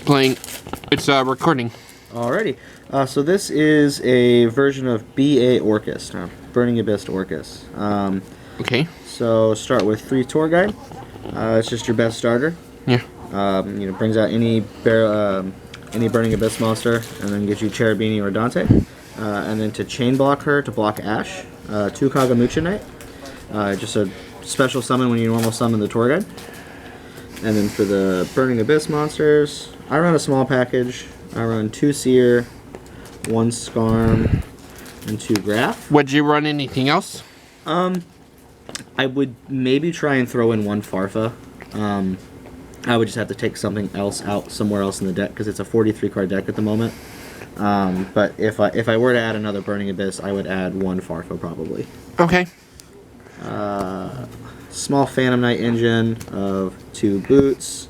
Playing. It's recording. Alrighty. So this is a version of BA Orcust, Burning Abyss Orcust. Okay. So start with 3 tour guide. It's just your best starter. Yeah. Brings out any Burning Abyss monster, and then gives you Cherubini or Dante. And then to chain block her, to block Ash, 2 Kagamucha Knight. Just a special summon when you normal summon the tour guide. And then for the Burning Abyss monsters, I run a small package. I run 2 Seer, 1 Skarm, and 2 Graph. Would you run anything else? I would maybe try and throw in 1 Farfa. I would just have to take something else out somewhere else in the deck because it's a 43 card deck at the moment. But if I were to add another Burning Abyss, I would add 1 Farfa probably. Okay. Small Phantom Knight engine of 2 boots,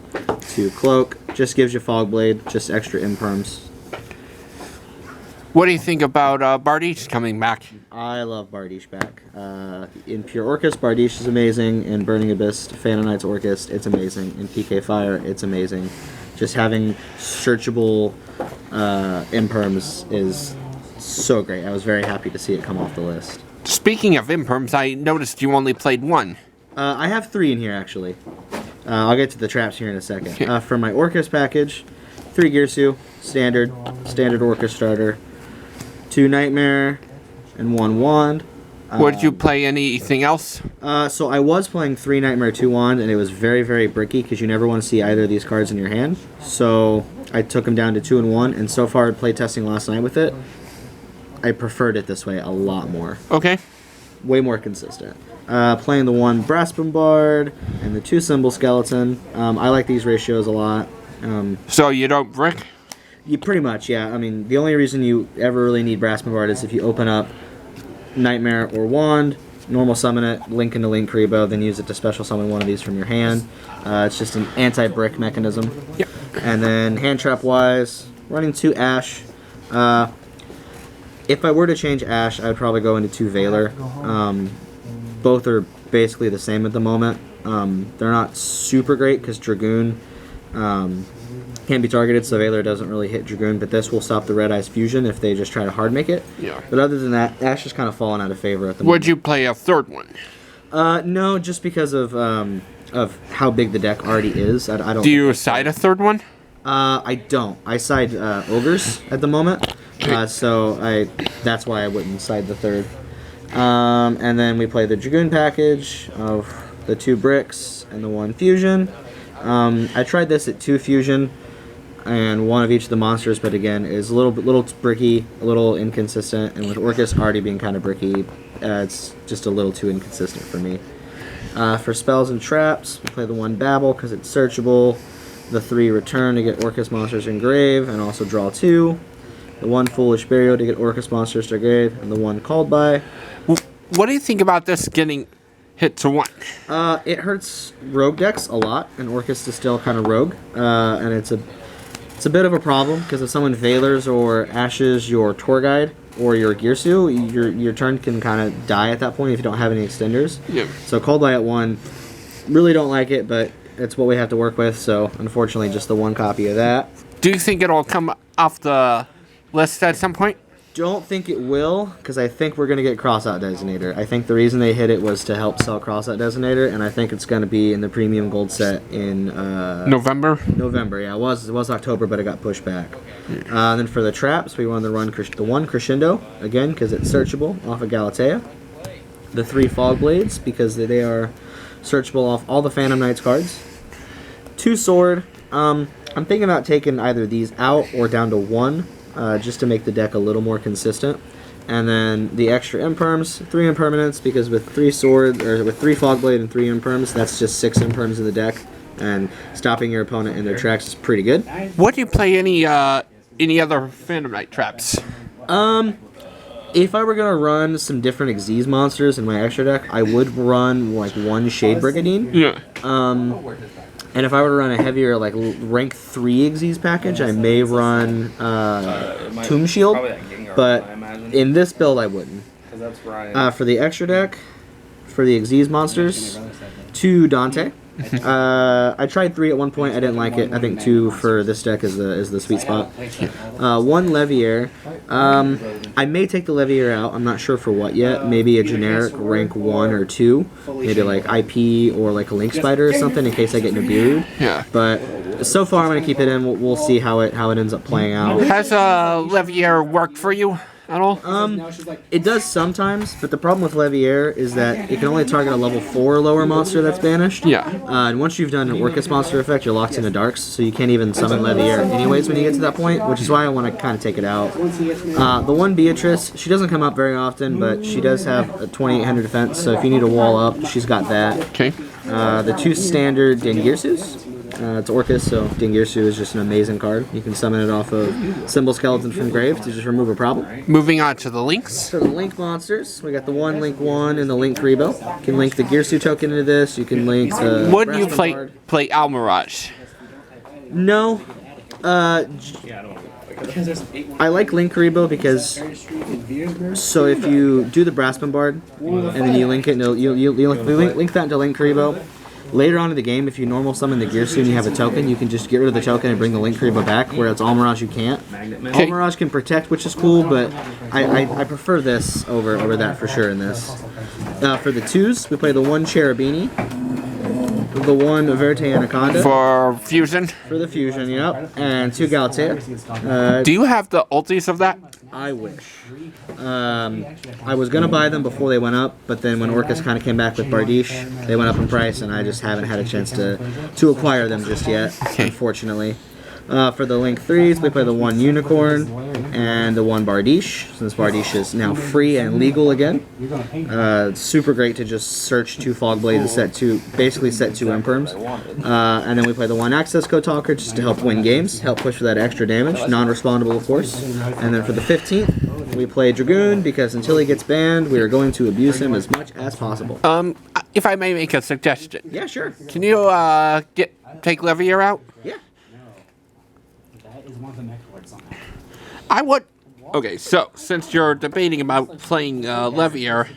2 cloak. Just gives you Fog Blade, just extra imperms. What do you think about Bardiche coming back? I love Bardiche back. In Pure Orcust, Bardiche is amazing. In Burning Abyss, Phantom Knight's Orcust, it's amazing. In PK Fire, it's amazing. Just having searchable imperms is so great. I was very happy to see it come off the list. Speaking of imperms, I noticed you only played 1. I have 3 in here, actually. I'll get to the traps here in a second. For my Orcust package, 3 Girsu, standard Orcust starter, 2 Nightmare, and 1 Wand. Would you play anything else? So I was playing 3 Nightmare, 2 Wand, and it was very, very bricky because you never want to see either of these cards in your hand. So I took them down to 2 and 1, and so far playtesting last night with it, I preferred it this way a lot more. Okay. Way more consistent. Playing the 1 Brass Bombard and the 2 Symbol Skeleton. I like these ratios a lot. So you don't brick? You pretty much, yeah. I mean, the only reason you ever really need Brass Bombard is if you open up Nightmare or Wand, normal summon it, link into Link Karibo, then use it to special summon one of these from your hand. It's just an anti-brick mechanism. Yep. And then hand trap wise, running 2 Ash. If I were to change Ash, I would probably go into 2 Valor. Both are basically the same at the moment. They're not super great because Dragoon can't be targeted, so Valor doesn't really hit Dragoon, but this will stop the Red Eyes fusion if they just try to hard make it. Yeah. But other than that, Ash has kind of fallen out of favor at the moment. Would you play a 3rd one? No, just because of how big the deck already is. I don't. Do you side a 3rd one? I don't. I side Ogres at the moment, so that's why I wouldn't side the 3rd. And then we play the Dragoon package of the 2 bricks and the 1 fusion. I tried this at 2 fusion and 1 of each of the monsters, but again, is a little bricky, a little inconsistent, and with Orcust already being kind of bricky, it's just a little too inconsistent for me. For spells and traps, we play the 1 Babble because it's searchable, the 3 Return to get Orcust monsters in grave and also draw 2, the 1 Foolish Burial to get Orcust monsters to grave, and the 1 Called By. What do you think about this getting hit to 1? It hurts rogue decks a lot, and Orcust is still kind of rogue, and it's a bit of a problem because if someone Valors or Ashes your tour guide or your Girsu, your turn can kind of die at that point if you don't have any extenders. Yeah. So Cold By at 1, really don't like it, but it's what we have to work with. So unfortunately, just the 1 copy of that. Do you think it'll come off the list at some point? Don't think it will, because I think we're going to get Crossout Designator. I think the reason they hit it was to help sell Crossout Designator, and I think it's going to be in the premium gold set in November? November, yeah. It was October, but it got pushed back. Then for the traps, we wanted to run the 1 Crescendo, again, because it's searchable off of Galatea. The 3 Fog Blades, because they are searchable off all the Phantom Knights cards. 2 Sword. I'm thinking about taking either these out or down to 1. Just to make the deck a little more consistent. And then the extra imperms, 3 impermanents, because with 3 sword or with 3 Fogblade and 3 imperms, that's just 6 imperms in the deck, and stopping your opponent in their tracks is pretty good. Would you play any other Phantom Knight traps? If I were gonna run some different Xyz monsters in my extra deck, I would run like 1 Shade Brigadine. Yeah. And if I were to run a heavier, like, rank 3 Xyz package, I may run Tomb Shield, but in this build I wouldn't. For the extra deck, for the Xyz monsters, 2 Dante, I tried 3 at one point. I didn't like it. I think 2 for this deck is the sweet spot. 1 Levier. I may take the Levier out. I'm not sure for what yet. Maybe a generic rank 1 or 2. Maybe like IP or like a Link Spider or something in case I get Nibiru'd. Yeah. But so far I'm gonna keep it in. We'll see how it ends up playing out. Has Levier worked for you at all? It does sometimes, but the problem with Levier is that it can only target a level 4 or lower monster that's banished. Yeah. And once you've done an Orcust monster effect, you're locked into darks, so you can't even summon Levier anyways when you get to that point, which is why I want to kind of take it out. The one Beatrice, she doesn't come up very often, but she does have a 2800 defense, so if you need a wall up, she's got that. Okay. The 2 standard Dingirsus. It's Orcust, so Dingirsu is just an amazing card. You can summon it off of Symbol Skeletons from Grave to just remove a problem. Moving on to the links. For the Link monsters, we got the 1 Link 1 and the Link Rebo. You can link the Girsu token into this. You can link the... Would you Braspin play Almirage? No. I like Link Rebo because... So if you do the Braspin Bard, and then you link it, you link that into Link Rebo. Later on in the game, if you normal summon the Girsu and you have a token, you can just get rid of the token and bring the Link Rebo back, whereas Almirage you can't. Almirage can protect, which is cool, but I prefer this over that for sure in this. For the 2s, we play the 1 Cherubini, the 1 Verte Anaconda. For Fusion? For the Fusion, yep. And 2 Galatea. Do you have the ultis of that? I wish. I was going to buy them before they went up, but then when Orcust kind of came back with Bardiche, they went up in price, and I just haven't had a chance to acquire them just yet, unfortunately. For the Link 3s, we play the 1 Unicorn and the 1 Bardiche, since Bardiche is now free and legal again. It's super great to just search 2 Fog Blades and basically set 2 Imperms. And then we play the 1 Access Code Talker just to help win games, help push for that extra damage, non-respondable of course. And then for the 15th, we play Dragoon because until he gets banned, we are going to abuse him as much as possible. If I may make a suggestion. Yeah, sure. Can you take Levier out? Yeah. I would. Okay, so since you're debating about playing Levier,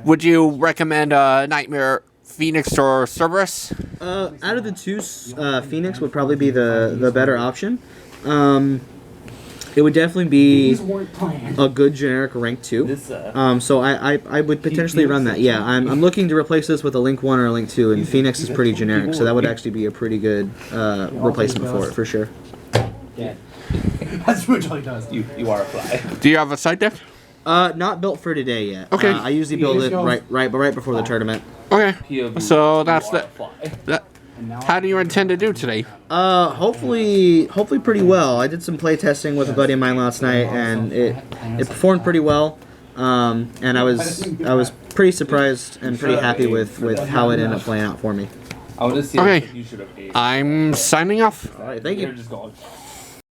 would you recommend Nightmare Phoenix or Cerberus? Out of the 2, Phoenix would probably be the better option. It would definitely be a good generic rank 2. So I would potentially run that. Yeah, I'm looking to replace this with a Link 1 or a Link 2, and Phoenix is pretty generic, so that would actually be a pretty good replacement for it, for sure. Yeah. That's pretty much all he does. You are a fly. Do you have a side deck? Not built for today yet. Okay. I usually build it right before the tournament. Okay. So that's that. How do you intend to do today? Hopefully pretty well. I did some play testing with a buddy of mine last night, and it performed pretty well. And I was pretty surprised and pretty happy with how it ended up playing out for me. Okay. I'm signing off. All right, thank you.